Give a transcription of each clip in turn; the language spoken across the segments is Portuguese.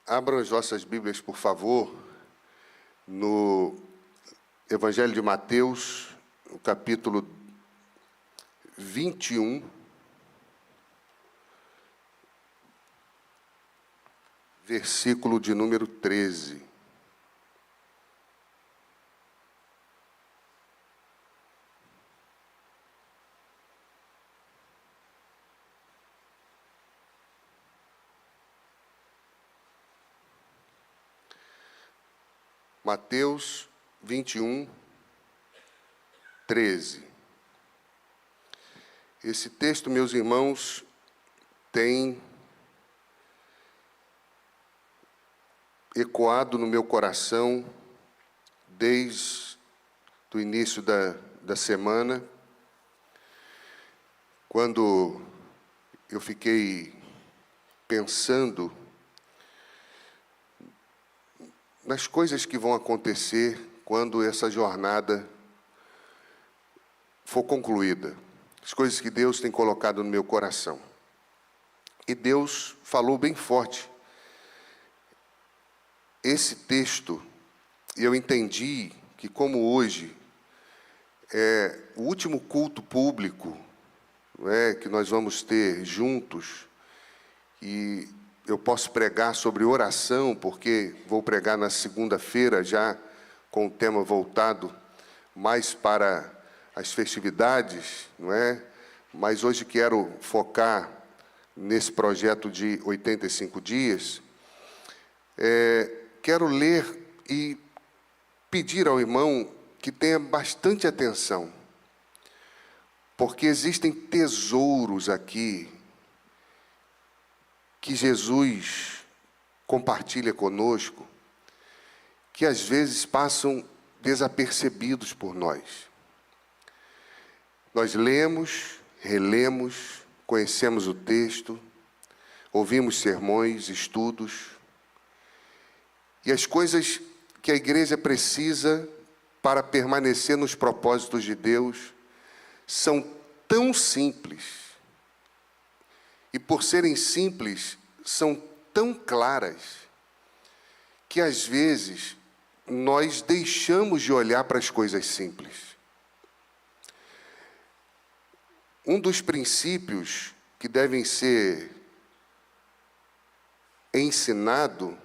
Abram as vossas Bíblias, por favor, no Evangelho de Mateus, no capítulo 21, versículo de número 13. Mateus 21, 13. Esse texto, meus irmãos, tem ecoado no meu coração desde o início da semana, quando eu fiquei pensando nas coisas que vão acontecer quando essa jornada for concluída, as coisas que Deus tem colocado no meu coração. E Deus falou bem forte. Esse texto, eu entendi que como hoje é o último culto público, que nós vamos ter juntos, e eu posso pregar sobre oração, porque vou pregar na segunda-feira, já com o tema voltado mais para as festividades, não é? Mas hoje quero focar nesse projeto de 85 dias. Quero ler e pedir ao irmão que tenha bastante atenção, porque existem tesouros aqui que Jesus compartilha conosco, que às vezes passam desapercebidos por nós. Nós lemos, relemos, conhecemos o texto, ouvimos sermões, estudos, e as coisas que a igreja precisa para permanecer nos propósitos de Deus são tão simples, e por serem simples, são tão claras, que às vezes nós deixamos de olhar para as coisas simples. Um dos princípios que devem ser ensinado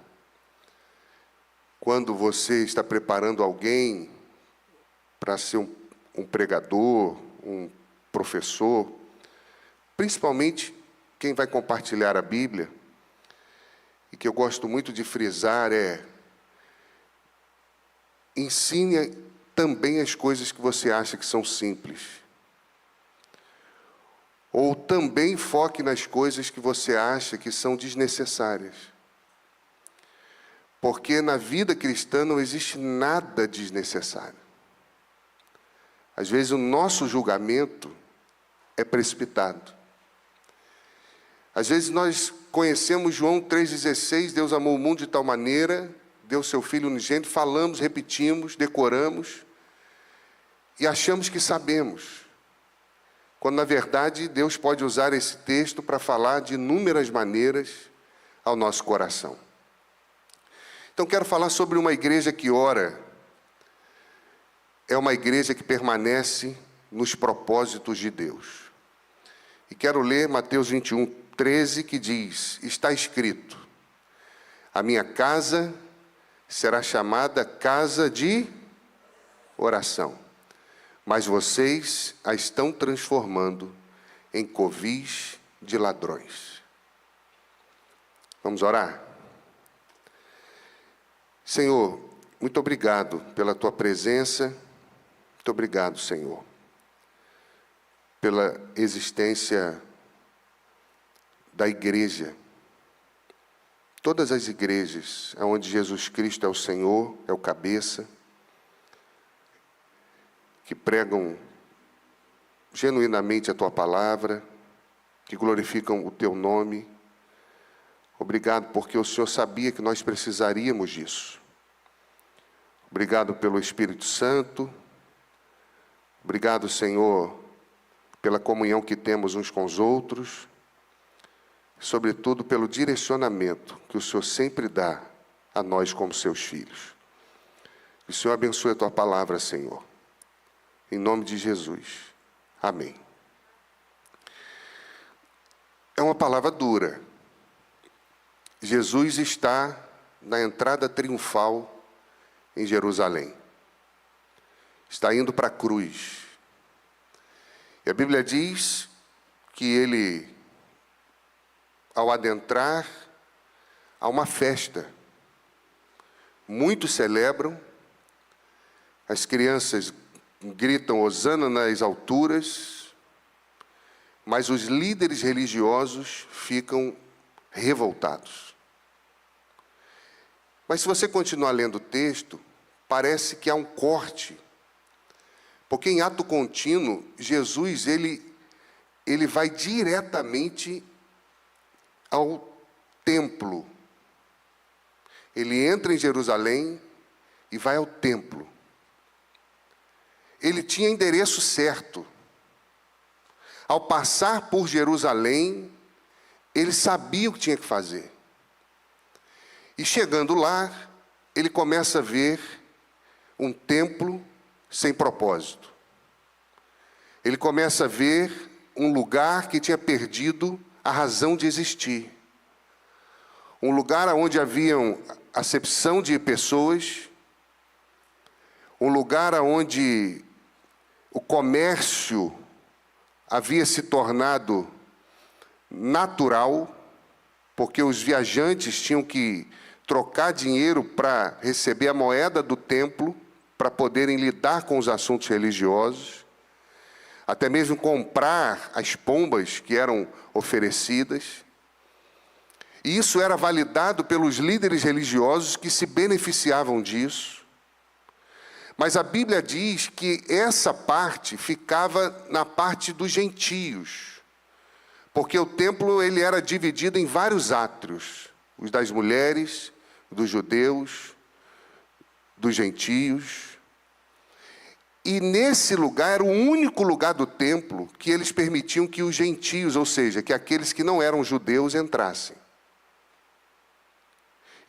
quando você está preparando alguém para ser um pregador, um professor, principalmente quem vai compartilhar a Bíblia, e que eu gosto muito de frisar ensine também as coisas que você acha que são simples. Ou também foque nas coisas que você acha que são desnecessárias. Porque na vida cristã não existe nada desnecessário. Às vezes o nosso julgamento é precipitado. Às vezes nós conhecemos João 3,16, Deus amou o mundo de tal maneira, deu seu Filho unigênito, falamos, repetimos, decoramos, e achamos que sabemos. Quando, na verdade, Deus pode usar esse texto para falar de inúmeras maneiras ao nosso coração. Então, quero falar sobre uma igreja que ora. É uma igreja que permanece nos propósitos de Deus. E quero ler Mateus 21, 13, que diz: está escrito, a minha casa será chamada casa de oração, mas vocês a estão transformando em covis de ladrões. Vamos orar? Senhor, muito obrigado pela tua presença, muito obrigado, Senhor, pela existência da igreja, todas as igrejas onde Jesus Cristo é o Senhor, é o cabeça, que pregam genuinamente a tua palavra, que glorificam o teu nome. Obrigado porque o Senhor sabia que nós precisaríamos disso. Obrigado pelo Espírito Santo. Obrigado, Senhor, pela comunhão que temos uns com os outros. sobretudo pelo direcionamento que o Senhor sempre dá a nós como seus filhos. Que o Senhor abençoe a tua palavra, Senhor. Em nome de Jesus. Amém. É uma palavra dura. Jesus está na entrada triunfal em Jerusalém. Está indo para a cruz. E a Bíblia diz que ele, ao adentrar, há uma festa. Muitos celebram, as crianças gritam hosana nas alturas, mas os líderes religiosos ficam revoltados. Mas se você continuar lendo o texto, parece que há um corte, porque em ato contínuo, Jesus ele vai diretamente ao templo. Ele entra em Jerusalém e vai ao templo. Ele tinha endereço certo. Ao passar por Jerusalém, ele sabia o que tinha que fazer. E chegando lá, ele começa a ver um templo sem propósito. Ele começa a ver um lugar que tinha perdido a razão de existir. Um lugar onde haviam acepção de pessoas, um lugar onde o comércio havia se tornado natural, porque os viajantes tinham que trocar dinheiro para receber a moeda do templo, para poderem lidar com os assuntos religiosos, até mesmo comprar as pombas que eram oferecidas. E isso era validado pelos líderes religiosos que se beneficiavam disso. Mas a Bíblia diz que essa parte ficava na parte dos gentios, porque o templo ele era dividido em vários átrios, os das mulheres, dos judeus, dos gentios. E nesse lugar era o único lugar do templo que eles permitiam que os gentios, ou seja, que aqueles que não eram judeus entrassem.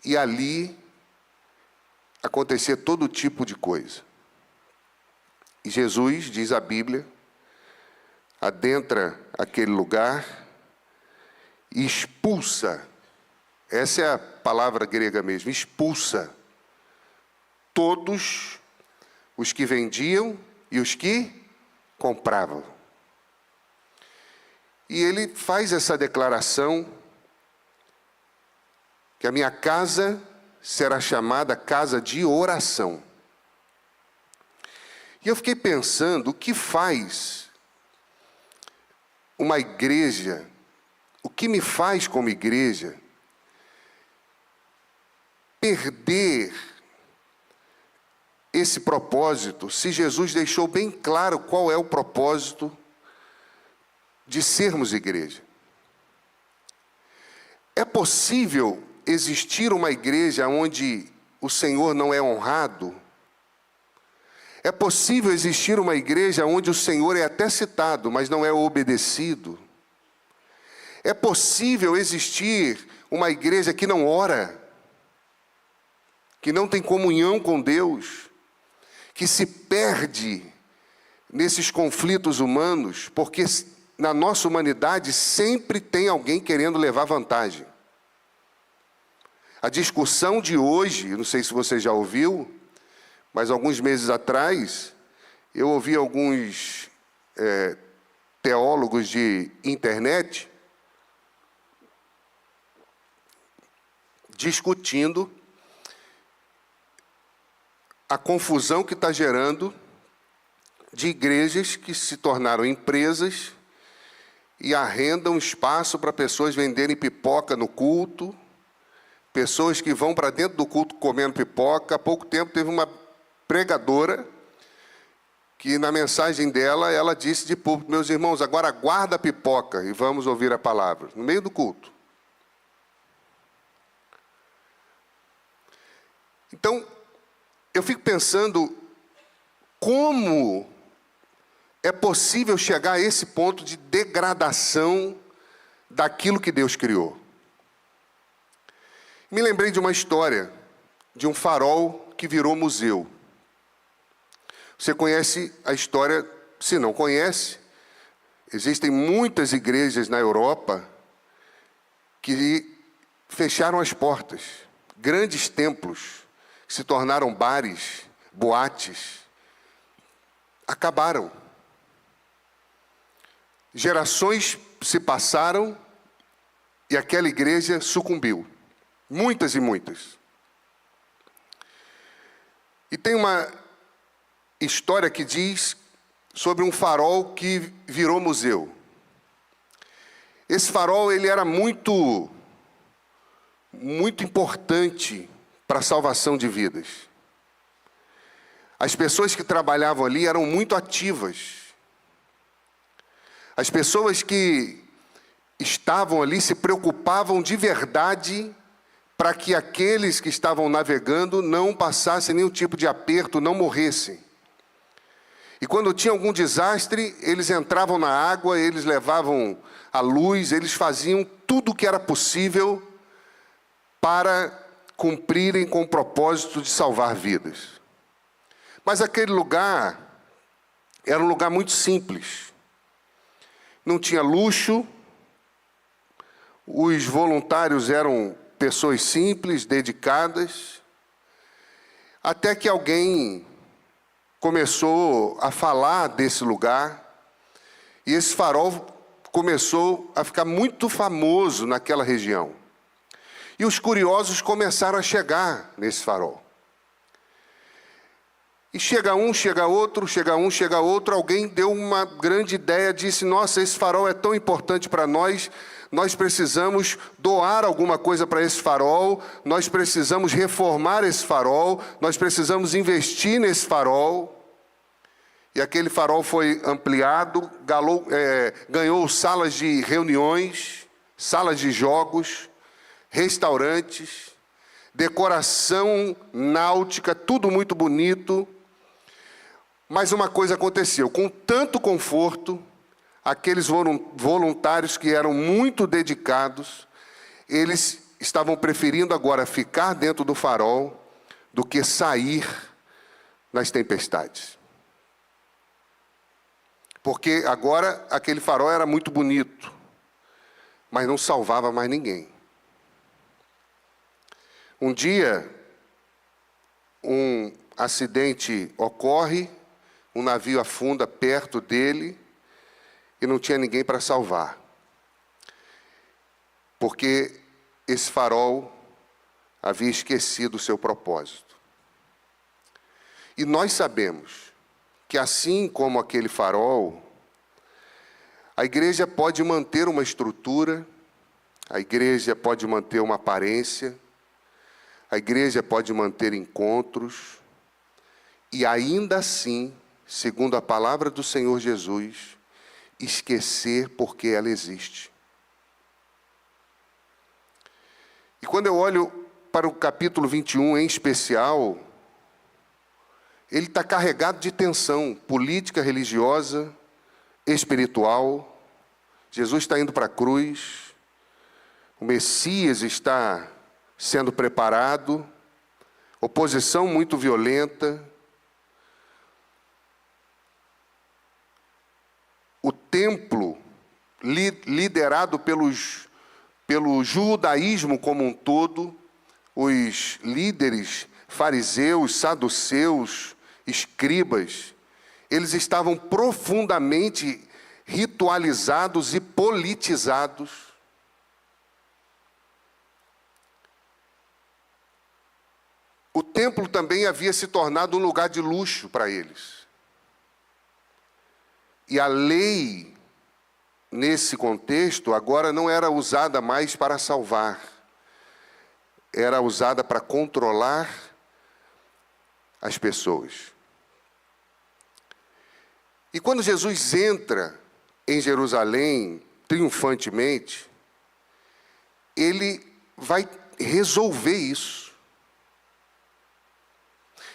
E ali acontecia todo tipo de coisa. E Jesus, diz a Bíblia, adentra aquele lugar e expulsa, essa é a palavra grega mesmo, expulsa todos os que vendiam e os que compravam. E ele faz essa declaração, que a minha casa será chamada casa de oração. E eu fiquei pensando, o que faz uma igreja, o que me faz como igreja, perder esse propósito, se Jesus deixou bem claro qual é o propósito de sermos igreja. É possível existir uma igreja onde o Senhor não é honrado? É possível existir uma igreja onde o Senhor é até citado, mas não é obedecido? É possível existir uma igreja que não ora, que não tem comunhão com Deus, que se perde nesses conflitos humanos, porque na nossa humanidade sempre tem alguém querendo levar vantagem. A discussão de hoje, não sei se você já ouviu, mas alguns meses atrás, eu ouvi alguns teólogos de internet discutindo a confusão que está gerando de igrejas que se tornaram empresas e arrendam espaço para pessoas venderem pipoca no culto, pessoas que vão para dentro do culto comendo pipoca. Há pouco tempo teve uma pregadora que na mensagem dela, ela disse de público: meus irmãos, agora guarda a pipoca e vamos ouvir a palavra, no meio do culto. Então, eu fico pensando, como é possível chegar a esse ponto de degradação daquilo que Deus criou. Me lembrei de uma história de um farol que virou museu. Você conhece a história? Se não conhece, existem muitas igrejas na Europa que fecharam as portas. Grandes templos que se tornaram bares, boates, acabaram. Gerações se passaram e aquela igreja sucumbiu. Muitas e muitas. E tem uma história que diz sobre um farol que virou museu. Esse farol, ele era muito importante para a salvação de vidas. As pessoas que trabalhavam ali eram muito ativas. As pessoas que estavam ali se preocupavam de verdade para que aqueles que estavam navegando não passassem nenhum tipo de aperto, não morressem. E quando tinha algum desastre, eles entravam na água, eles levavam a luz, eles faziam tudo o que era possível para cumprirem com o propósito de salvar vidas. Mas aquele lugar era um lugar muito simples. Não tinha luxo, os voluntários eram pessoas simples, dedicadas, até que alguém começou a falar desse lugar, e esse farol começou a ficar muito famoso naquela região. E os curiosos começaram a chegar nesse farol. E chega um, chega outro, chega um, chega outro, alguém deu uma grande ideia, disse, nossa, esse farol é tão importante para nós precisamos doar alguma coisa para esse farol, nós precisamos reformar esse farol, nós precisamos investir nesse farol. E aquele farol foi ampliado, ganhou salas de reuniões, salas de jogos, restaurantes, decoração náutica, tudo muito bonito. Mas uma coisa aconteceu, com tanto conforto, aqueles voluntários que eram muito dedicados, eles estavam preferindo agora ficar dentro do farol do que sair nas tempestades. Porque agora aquele farol era muito bonito, mas não salvava mais ninguém. Um dia, um acidente ocorre, um navio afunda perto dele e não tinha ninguém para salvar. Porque esse farol havia esquecido o seu propósito. E nós sabemos que assim como aquele farol, a igreja pode manter uma estrutura, a igreja pode manter uma aparência, a igreja pode manter encontros, e ainda assim, segundo a palavra do Senhor Jesus, esquecer porque ela existe. E quando eu olho para o capítulo 21 em especial, ele está carregado de tensão política, religiosa, espiritual. Jesus está indo para a cruz, o Messias está sendo preparado, oposição muito violenta. O templo, liderado pelo judaísmo como um todo, os líderes fariseus, saduceus, escribas, eles estavam profundamente ritualizados e politizados. O templo também havia se tornado um lugar de luxo para eles. E a lei, nesse contexto, agora não era usada mais para salvar. Era usada para controlar as pessoas. E quando Jesus entra em Jerusalém, triunfantemente, ele vai resolver isso.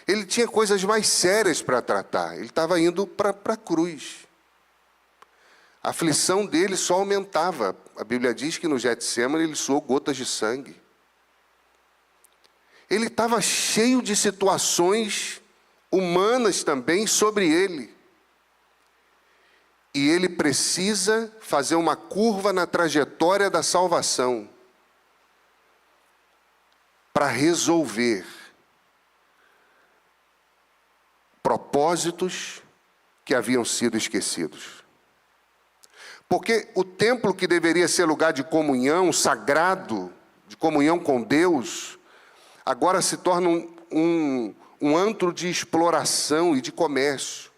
Ele tinha coisas mais sérias para tratar. Ele estava indo para a cruz. A aflição dele só aumentava. a Bíblia diz que no Getsêmani ele suou gotas de sangue. Ele estava cheio de situações humanas também sobre ele. E ele precisa fazer uma curva na trajetória da salvação para resolver propósitos que haviam sido esquecidos. Porque o templo, que deveria ser lugar de comunhão, sagrado, de comunhão com Deus, agora se torna um antro de exploração e de comércio.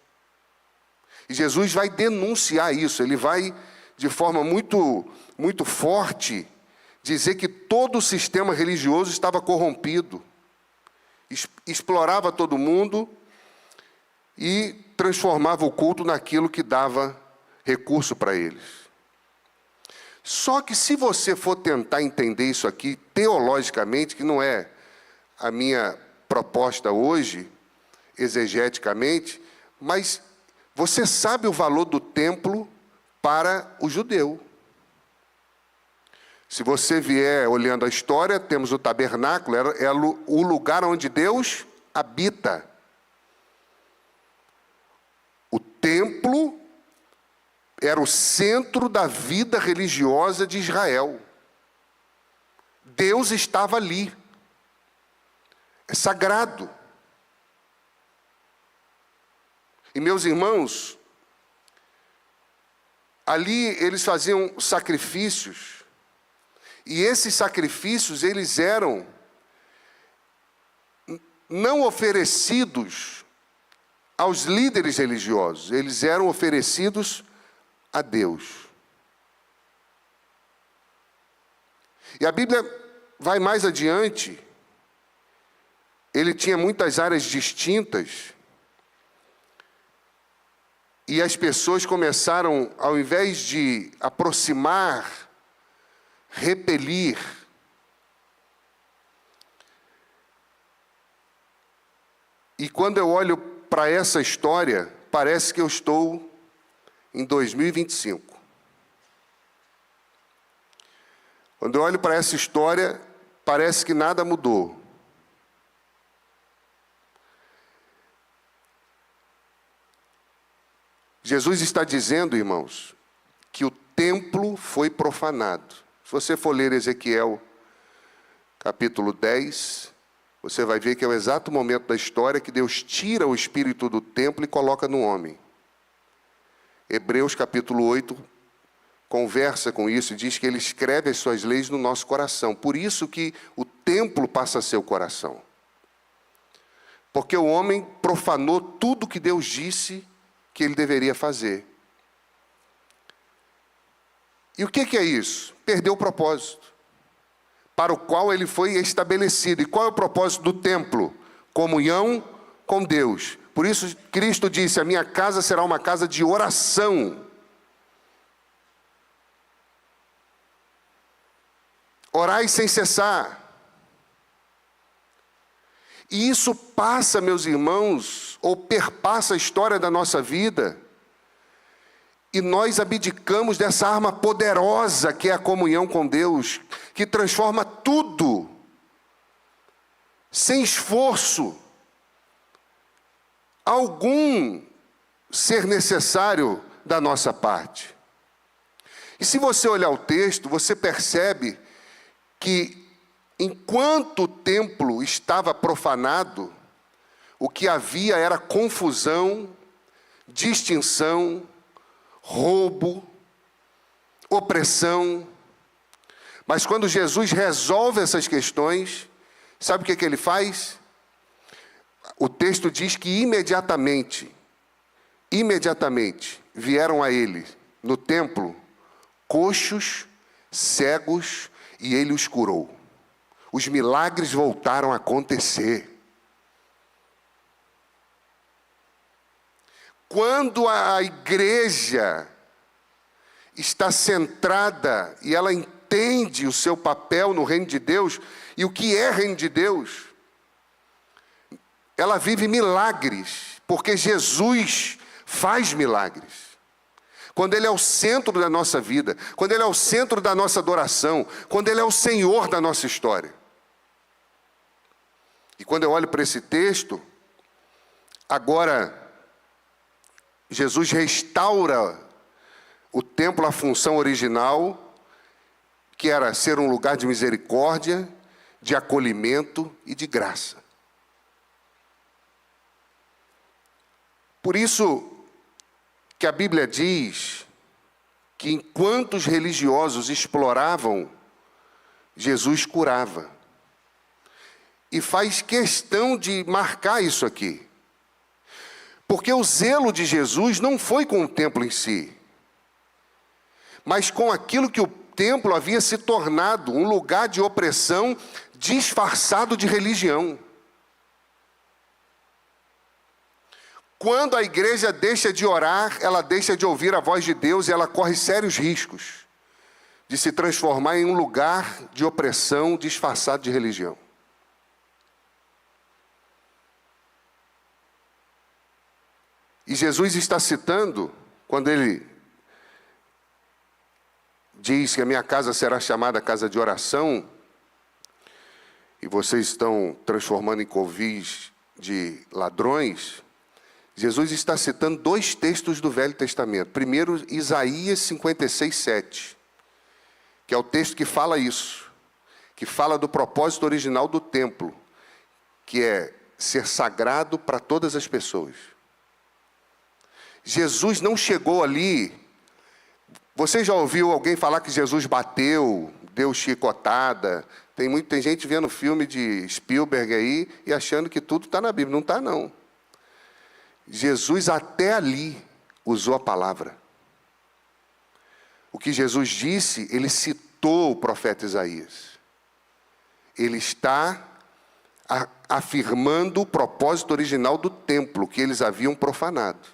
E Jesus vai denunciar isso, ele vai, de forma muito, muito forte, dizer que todo o sistema religioso estava corrompido, explorava todo mundo e transformava o culto naquilo que dava recurso para eles. Só que se você for tentar entender isso aqui teologicamente, que não é a minha proposta hoje, exegeticamente, mas você sabe o valor do templo para o judeu. Se você vier olhando a história, temos o tabernáculo, é o lugar onde Deus habita. O templo era o centro da vida religiosa de Israel. Deus estava ali. É sagrado. E meus irmãos, ali eles faziam sacrifícios, e esses sacrifícios eles eram não oferecidos aos líderes religiosos, eles eram oferecidos a Deus. E a Bíblia vai mais adiante, ele tinha muitas áreas distintas, e as pessoas começaram, ao invés de aproximar, repelir. E quando eu olho para essa história, parece que eu estou em 2025. Quando eu olho para essa história, parece que nada mudou. Jesus está dizendo, irmãos, que o templo foi profanado. Se você for ler Ezequiel, capítulo 10, você vai ver que é o exato momento da história que Deus tira o espírito do templo e coloca no homem. Hebreus, capítulo 8, conversa com isso e diz que ele escreve as suas leis no nosso coração. Por isso que o templo passa a ser o coração. Porque o homem profanou tudo que Deus disse que ele deveria fazer. E o que é isso? Perdeu o propósito, para o qual ele foi estabelecido. E qual é o propósito do templo? Comunhão com Deus. Por isso Cristo disse, a minha casa será uma casa de oração. Orai sem cessar. E isso passa, meus irmãos, ou perpassa a história da nossa vida, e nós abdicamos dessa arma poderosa que é a comunhão com Deus, que transforma tudo, sem esforço algum ser necessário da nossa parte. E se você olhar o texto, você percebe que enquanto o templo estava profanado, o que havia era confusão, distinção, roubo, opressão. Mas quando Jesus resolve essas questões, sabe o que ele faz? O texto diz que imediatamente vieram a ele, no templo, coxos, cegos, e ele os curou. Os milagres voltaram a acontecer. Quando a igreja está centrada e ela entende o seu papel no reino de Deus e o que é reino de Deus, ela vive milagres, porque Jesus faz milagres. quando Ele é o centro da nossa vida, quando Ele é o centro da nossa adoração, quando Ele é o Senhor da nossa história. E quando eu olho para esse texto, agora Jesus restaura o templo à função original, que era ser um lugar de misericórdia, de acolhimento e de graça. Por isso que a Bíblia diz que enquanto os religiosos exploravam, Jesus curava. E faz questão de marcar isso aqui. Porque o zelo de Jesus não foi com o templo em si, mas com aquilo que o templo havia se tornado, um lugar de opressão disfarçado de religião. Quando a igreja deixa de orar, ela deixa de ouvir a voz de Deus e ela corre sérios riscos de se transformar em um lugar de opressão disfarçado de religião. E Jesus está citando, quando ele diz que a minha casa será chamada casa de oração, e vocês estão transformando em covis de ladrões, Jesus está citando dois textos do Velho Testamento. Primeiro, Isaías 56, 7, que é o texto que fala isso, que fala do propósito original do templo, que é ser sagrado para todas as pessoas. Jesus não chegou ali. Você já ouviu alguém falar que Jesus bateu, deu chicotada? Tem gente vendo filme de Spielberg aí e achando que tudo está na Bíblia. Não está, não. Jesus até ali usou a palavra. O que Jesus disse, ele citou o profeta Isaías. Ele está afirmando o propósito original do templo que eles haviam profanado.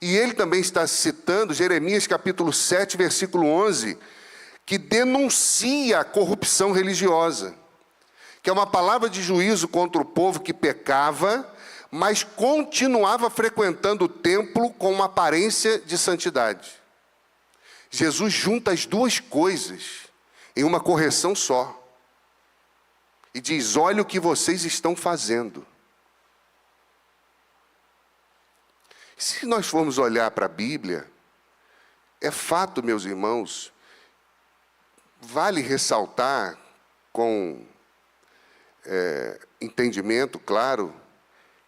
E ele também está citando Jeremias capítulo 7, versículo 11, que denuncia a corrupção religiosa, que é uma palavra de juízo contra o povo que pecava, mas continuava frequentando o templo com uma aparência de santidade. Jesus junta as duas coisas em uma correção só. E diz: olha o que vocês estão fazendo. Se nós formos olhar para a Bíblia, é fato, meus irmãos, vale ressaltar com entendimento, claro,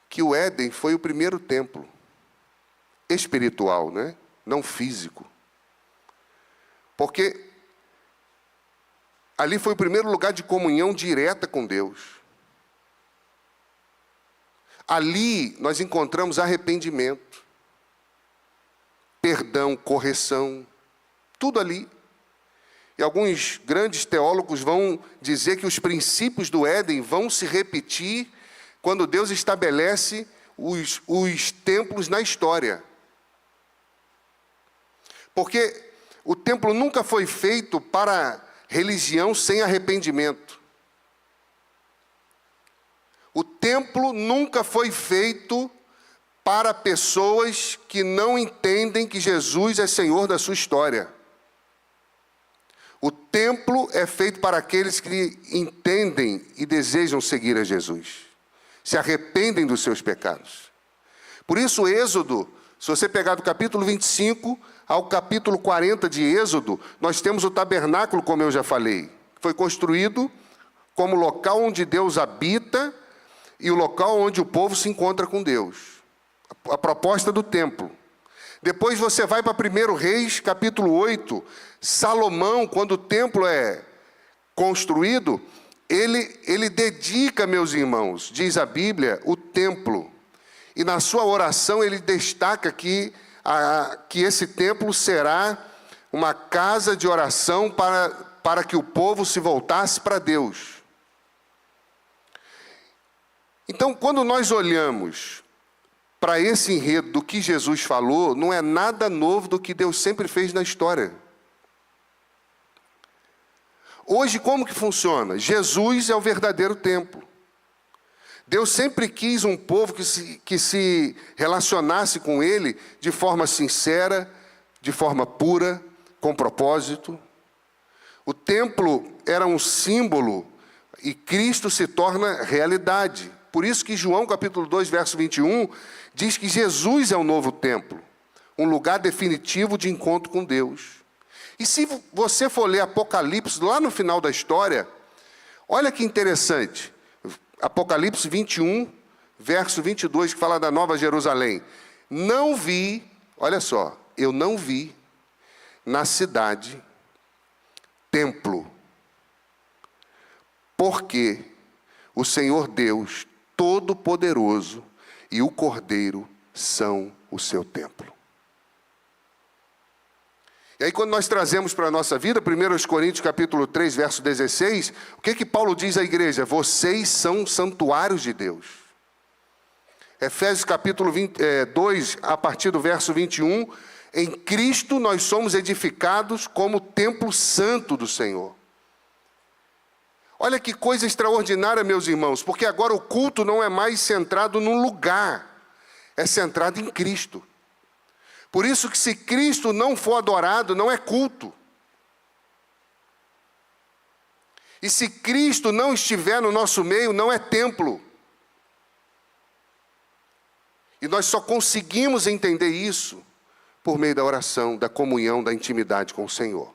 que o Éden foi o primeiro templo espiritual, né? Não físico. Porque ali foi o primeiro lugar de comunhão direta com Deus. Ali nós encontramos arrependimento, perdão, correção, tudo ali. E alguns grandes teólogos vão dizer que os princípios do Éden vão se repetir quando Deus estabelece os templos na história. Porque o templo nunca foi feito para religião sem arrependimento. O templo nunca foi feito para pessoas que não entendem que Jesus é Senhor da sua história. O templo é feito para aqueles que entendem e desejam seguir a Jesus, se arrependem dos seus pecados. Por isso, Êxodo, se você pegar do capítulo 25 ao capítulo 40 de Êxodo, nós temos o tabernáculo, como eu já falei. Foi construído como local onde Deus habita e o local onde o povo se encontra com Deus. A proposta do templo. Depois você vai para 1 Reis, capítulo 8. Salomão, quando o templo é construído, ele dedica, meus irmãos, diz a Bíblia, o templo. E na sua oração ele destaca que esse templo será uma casa de oração para que o povo se voltasse para Deus. Então, quando nós olhamos para esse enredo do que Jesus falou, não é nada novo do que Deus sempre fez na história. Hoje, como que funciona? Jesus é o verdadeiro templo. Deus sempre quis um povo que se relacionasse com Ele de forma sincera, de forma pura, com propósito. O templo era um símbolo e Cristo se torna realidade. Por isso que João capítulo 2, verso 21, diz que Jesus é o novo templo, um lugar definitivo de encontro com Deus. E se você for ler Apocalipse, lá no final da história, olha que interessante, Apocalipse 21, verso 22, que fala da Nova Jerusalém. Não vi, olha só, eu não vi na cidade templo, porque o Senhor Deus Todo-Poderoso e o Cordeiro são o seu templo. E aí quando nós trazemos para a nossa vida, 1 Coríntios capítulo 3, verso 16, o que Paulo diz à igreja? Vocês são santuários de Deus. Efésios capítulo 2, a partir do verso 21, em Cristo nós somos edificados como templo santo do Senhor. Olha que coisa extraordinária, meus irmãos, porque agora o culto não é mais centrado num lugar, é centrado em Cristo. Por isso que se Cristo não for adorado, não é culto. E se Cristo não estiver no nosso meio, não é templo. E nós só conseguimos entender isso por meio da oração, da comunhão, da intimidade com o Senhor.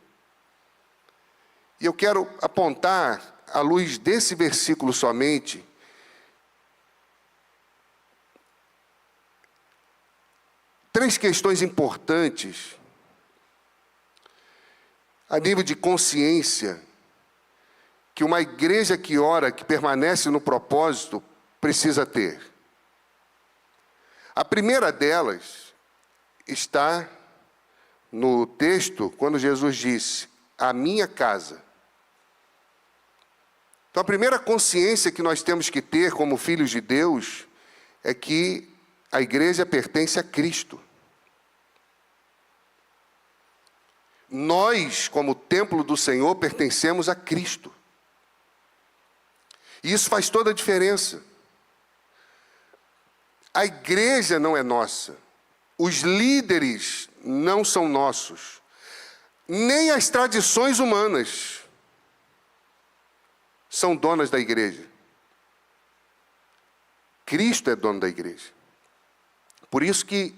E eu quero apontar, à luz desse versículo somente, três questões importantes, a nível de consciência, que uma igreja que ora, que permanece no propósito, precisa ter. A primeira delas está no texto, quando Jesus disse, a minha casa. Então a primeira consciência que nós temos que ter como filhos de Deus é que a igreja pertence a Cristo. Nós, como templo do Senhor, pertencemos a Cristo. E isso faz toda a diferença. A igreja não é nossa. Os líderes não são nossos. Nem as tradições humanas são donas da igreja. Cristo é dono da igreja. Por isso que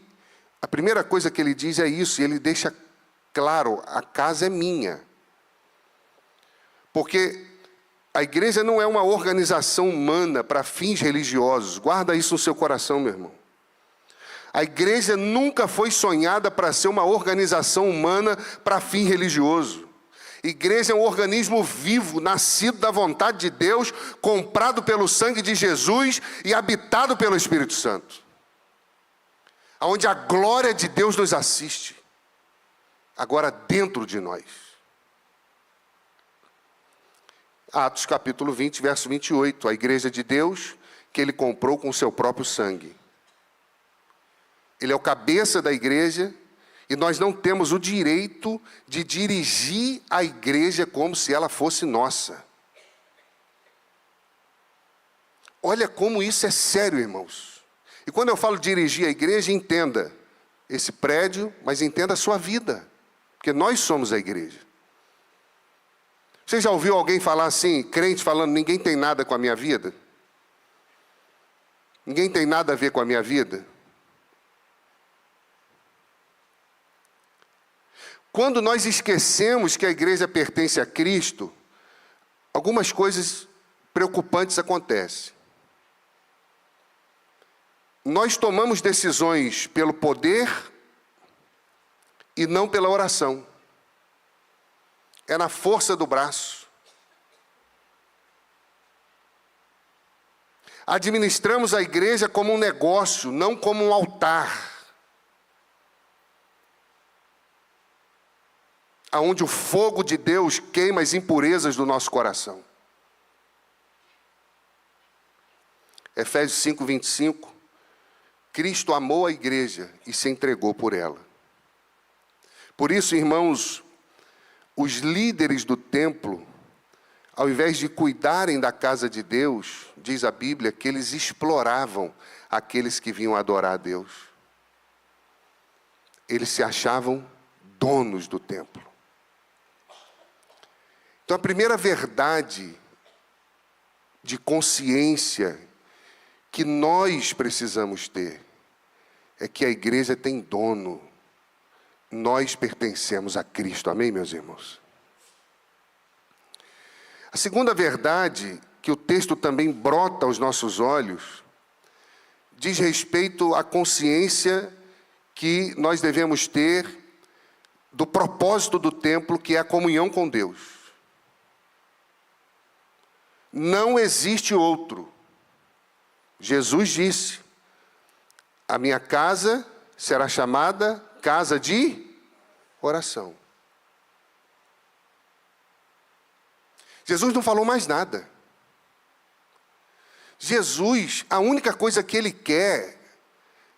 a primeira coisa que ele diz é isso, e ele deixa claro, a casa é minha. Porque a igreja não é uma organização humana para fins religiosos. Guarda isso no seu coração, meu irmão. A igreja nunca foi sonhada para ser uma organização humana para fim religioso. Igreja é um organismo vivo, nascido da vontade de Deus, comprado pelo sangue de Jesus e habitado pelo Espírito Santo. Onde a glória de Deus nos assiste. Agora dentro de nós. Atos capítulo 20, verso 28. A igreja de Deus que ele comprou com o seu próprio sangue. Ele é o cabeça da igreja e nós não temos o direito de dirigir a igreja como se ela fosse nossa. Olha como isso é sério, irmãos. E quando eu falo dirigir a igreja, entenda esse prédio, mas entenda a sua vida. Porque nós somos a igreja. Você já ouviu alguém falar assim, crente falando, ninguém tem nada com a minha vida? Ninguém tem nada a ver com a minha vida? Quando nós esquecemos que a igreja pertence a Cristo, algumas coisas preocupantes acontecem. Nós tomamos decisões pelo poder e não pela oração. É na força do braço. Administramos a igreja como um negócio, não como um altar. Aonde o fogo de Deus queima as impurezas do nosso coração. Efésios 5, 25. Cristo amou a igreja e se entregou por ela. Por isso, irmãos, os líderes do templo, ao invés de cuidarem da casa de Deus, diz a Bíblia que eles exploravam aqueles que vinham adorar a Deus. Eles se achavam donos do templo. Então, a primeira verdade de consciência que nós precisamos ter é que a igreja tem dono. Nós pertencemos a Cristo. Amém, meus irmãos? A segunda verdade que o texto também brota aos nossos olhos diz respeito à consciência que nós devemos ter do propósito do templo, que é a comunhão com Deus. Não existe outro. Jesus disse: a minha casa será chamada casa de oração. Jesus não falou mais nada. Jesus, a única coisa que Ele quer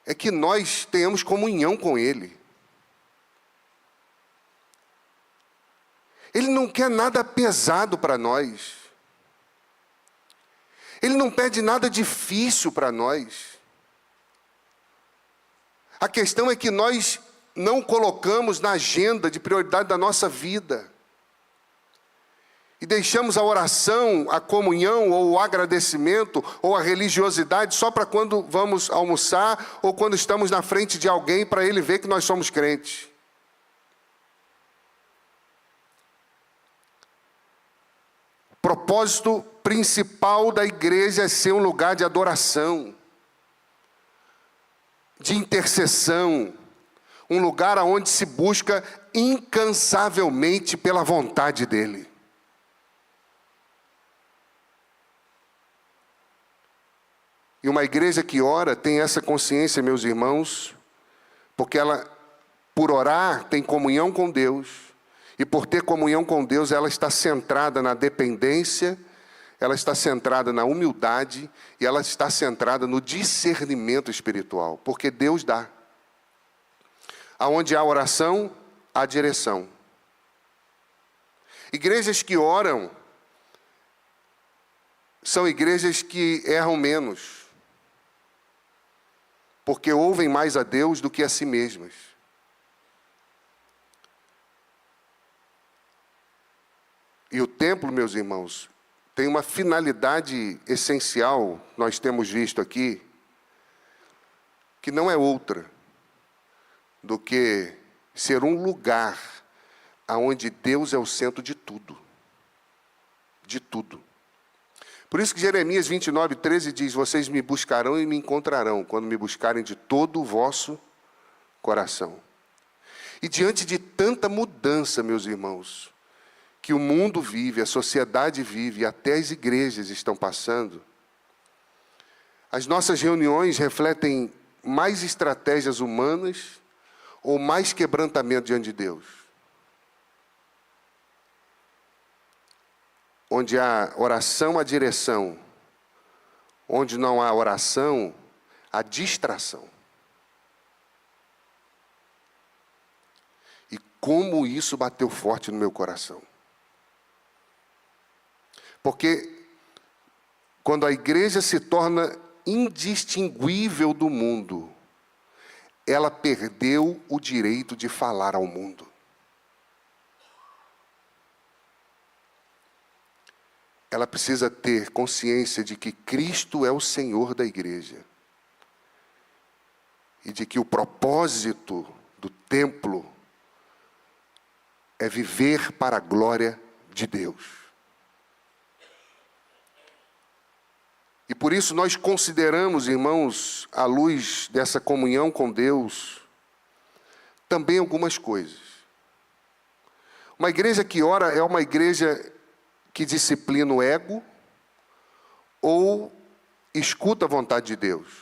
é que nós tenhamos comunhão com Ele. Ele não quer nada pesado para nós. Ele não pede nada difícil para nós. A questão é que nós não colocamos na agenda de prioridade da nossa vida. E deixamos a oração, a comunhão, ou o agradecimento, ou a religiosidade só para quando vamos almoçar, ou quando estamos na frente de alguém para ele ver que nós somos crentes. O propósito principal da igreja é ser um lugar de adoração, de intercessão, um lugar onde se busca incansavelmente pela vontade dEle. E uma igreja que ora tem essa consciência, meus irmãos, porque ela, por orar, tem comunhão com Deus, e por ter comunhão com Deus, ela está centrada na dependência, ela está centrada na humildade, e ela está centrada no discernimento espiritual, porque Deus dá. Aonde há oração, há direção. Igrejas que oram são igrejas que erram menos, porque ouvem mais a Deus do que a si mesmas. E o templo, meus irmãos, tem uma finalidade essencial, nós temos visto aqui, que não é outra do que ser um lugar onde Deus é o centro de tudo. De tudo. Por isso que Jeremias 29:13 diz: vocês me buscarão e me encontrarão, quando me buscarem de todo o vosso coração. E diante de tanta mudança, meus irmãos, que o mundo vive, a sociedade vive, e até as igrejas estão passando, as nossas reuniões refletem mais estratégias humanas ou mais quebrantamento diante de Deus? Onde há oração, há direção. Onde não há oração, há distração. E como isso bateu forte no meu coração. Porque quando a igreja se torna indistinguível do mundo, ela perdeu o direito de falar ao mundo. Ela precisa ter consciência de que Cristo é o Senhor da igreja. E de que o propósito do templo é viver para a glória de Deus. E por isso nós consideramos, irmãos, à luz dessa comunhão com Deus, também algumas coisas. Uma igreja que ora é uma igreja que disciplina o ego ou escuta a vontade de Deus.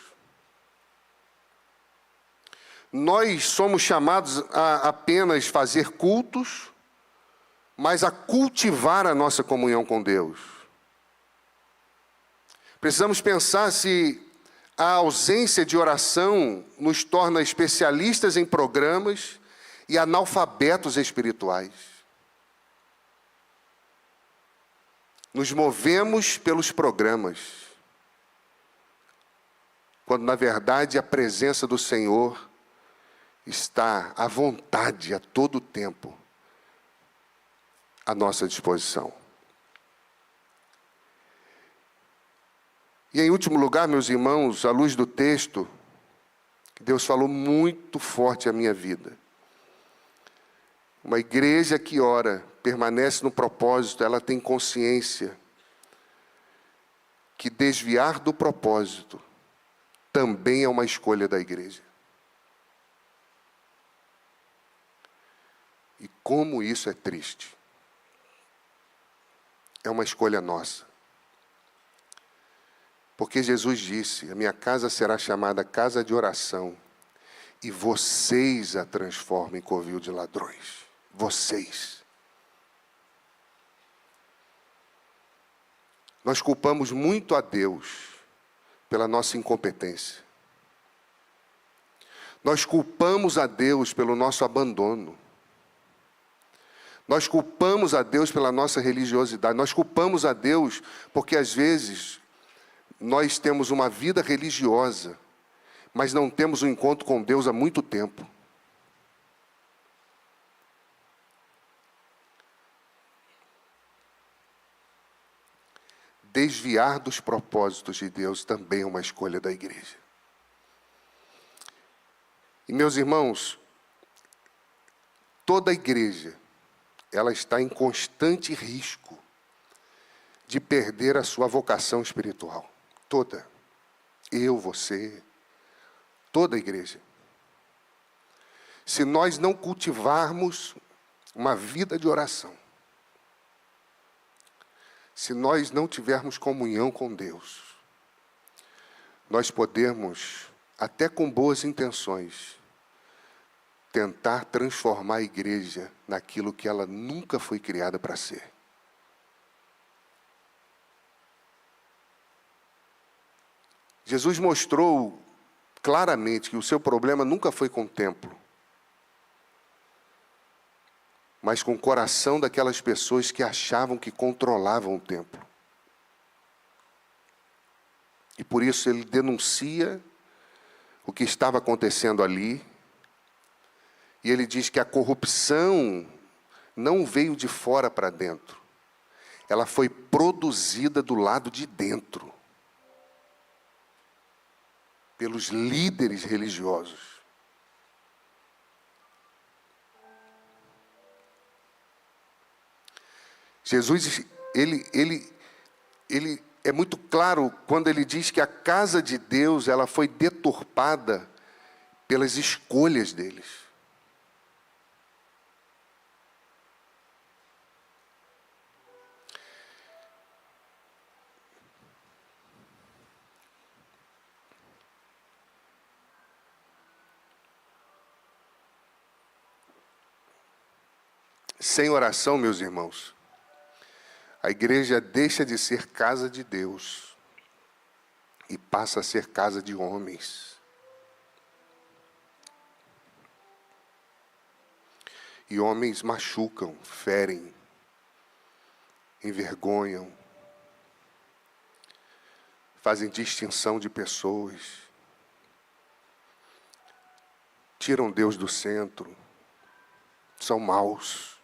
Nós somos chamados a apenas fazer cultos, mas a cultivar a nossa comunhão com Deus. Precisamos pensar se a ausência de oração nos torna especialistas em programas e analfabetos espirituais. Nos movemos pelos programas, quando na verdade a presença do Senhor está à vontade, a todo tempo, à nossa disposição. E em último lugar, meus irmãos, à luz do texto, Deus falou muito forte à minha vida. Uma igreja que ora, permanece no propósito, ela tem consciência que desviar do propósito também é uma escolha da igreja. E como isso é triste. É uma escolha nossa. Porque Jesus disse, a minha casa será chamada casa de oração, e vocês a transformam em covil de ladrões. Vocês. Nós culpamos muito a Deus pela nossa incompetência. Nós culpamos a Deus pelo nosso abandono. Nós culpamos a Deus pela nossa religiosidade. Nós culpamos a Deus porque, às vezes, nós temos uma vida religiosa, mas não temos um encontro com Deus há muito tempo. Desviar dos propósitos de Deus também é uma escolha da igreja. E, meus irmãos, toda a igreja, ela está em constante risco de perder a sua vocação espiritual. Toda. Eu, você, toda a igreja. Se nós não cultivarmos uma vida de oração, se nós não tivermos comunhão com Deus, nós podemos, até com boas intenções, tentar transformar a igreja naquilo que ela nunca foi criada para ser. Jesus mostrou claramente que o seu problema nunca foi com o templo, mas com o coração daquelas pessoas que achavam que controlavam o templo. E por isso ele denuncia o que estava acontecendo ali, e ele diz que a corrupção não veio de fora para dentro, ela foi produzida do lado de dentro, pelos líderes religiosos. Jesus, ele é muito claro quando ele diz que a casa de Deus, ela foi deturpada pelas escolhas deles. Sem oração, meus irmãos, a igreja deixa de ser casa de Deus e passa a ser casa de homens. E homens machucam, ferem, envergonham, fazem distinção de pessoas, tiram Deus do centro, são maus.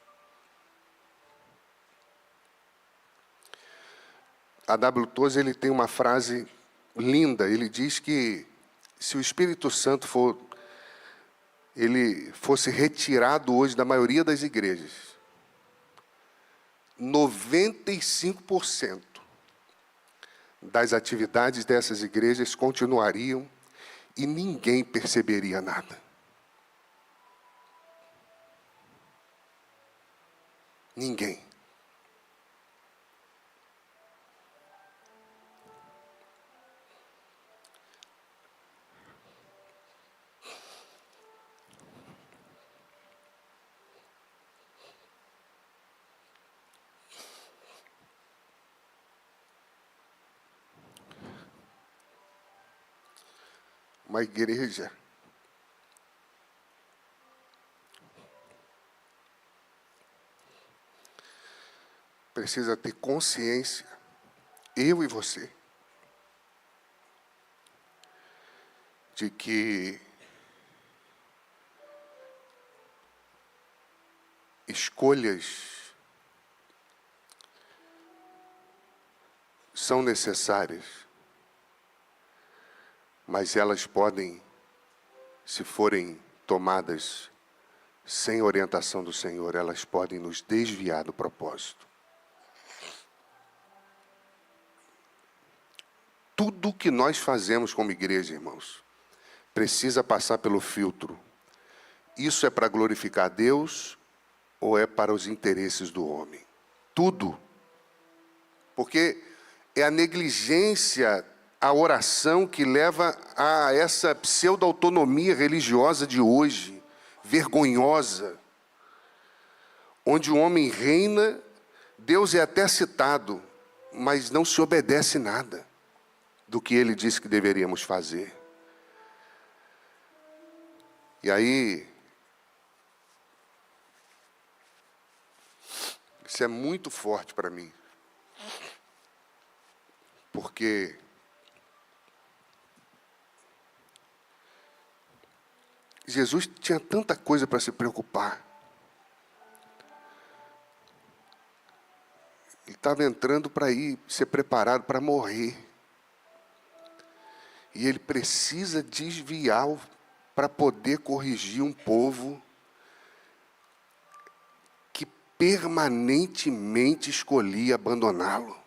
A W. Tozer, ele tem uma frase linda, ele diz que se o Espírito Santo fosse retirado hoje da maioria das igrejas, 95% das atividades dessas igrejas continuariam e ninguém perceberia nada. Ninguém. Uma igreja precisa ter consciência, eu e você, de que escolhas são necessárias, mas elas podem, se forem tomadas sem orientação do Senhor, elas podem nos desviar do propósito. Tudo que nós fazemos como igreja, irmãos, precisa passar pelo filtro. Isso é para glorificar a Deus ou é para os interesses do homem? Tudo. Porque é a negligência, a oração que leva a essa pseudo-autonomia religiosa de hoje, vergonhosa, onde o homem reina, Deus é até citado, mas não se obedece nada do que ele disse que deveríamos fazer. E aí, isso é muito forte para mim, porque Jesus tinha tanta coisa para se preocupar. Ele estava entrando para ir ser preparado para morrer. E ele precisa desviar para poder corrigir um povo que permanentemente escolhia abandoná-lo.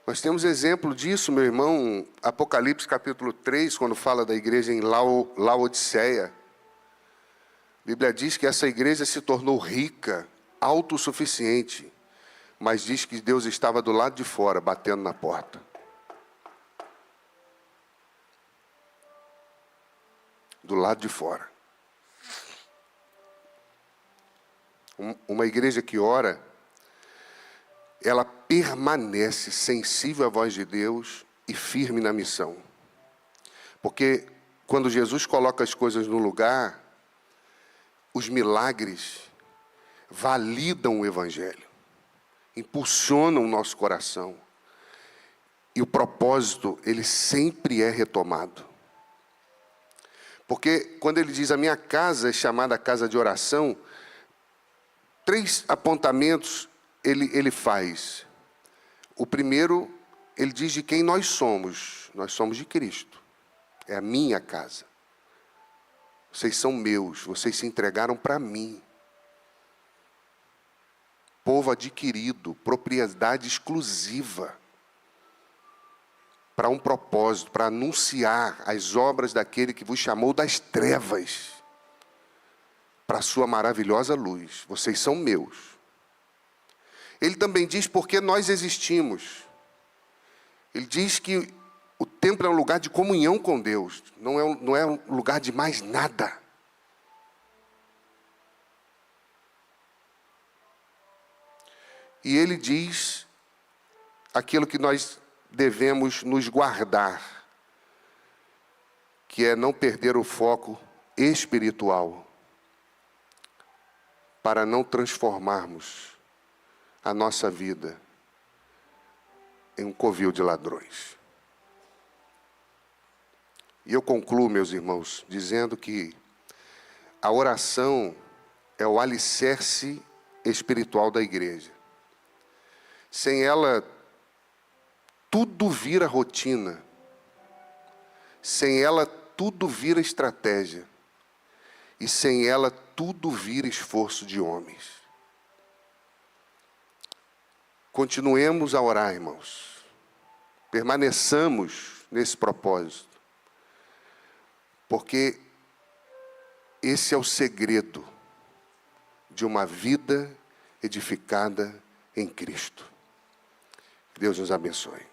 Nós temos exemplo disso, meu irmão, Apocalipse capítulo 3, quando fala da igreja em Laodiceia. A Bíblia diz que essa igreja se tornou rica, autossuficiente, mas diz que Deus estava do lado de fora, batendo na porta. Do lado de fora. Uma igreja que ora, ela permanece sensível à voz de Deus e firme na missão. Porque quando Jesus coloca as coisas no lugar, os milagres validam o Evangelho, impulsionam o nosso coração. E o propósito, ele sempre é retomado. Porque quando ele diz, a minha casa é chamada casa de oração, 3 apontamentos ele faz. O primeiro, ele diz de quem nós somos. Nós somos de Cristo. É a minha casa. Vocês são meus, vocês se entregaram para mim. Povo adquirido, propriedade exclusiva. Para um propósito, para anunciar as obras daquele que vos chamou das trevas para a sua maravilhosa luz. Vocês são meus. Ele também diz porque nós existimos. Ele diz que o templo é um lugar de comunhão com Deus, não é um lugar de mais nada. E ele diz aquilo que nós devemos nos guardar, que é não perder o foco espiritual, para não transformarmos a nossa vida em um covil de ladrões. E eu concluo, meus irmãos, dizendo que a oração é o alicerce espiritual da igreja. Sem ela, tudo vira rotina. Sem ela, tudo vira estratégia. E sem ela, tudo vira esforço de homens. Continuemos a orar, irmãos. Permaneçamos nesse propósito. Porque esse é o segredo de uma vida edificada em Cristo. Deus nos abençoe.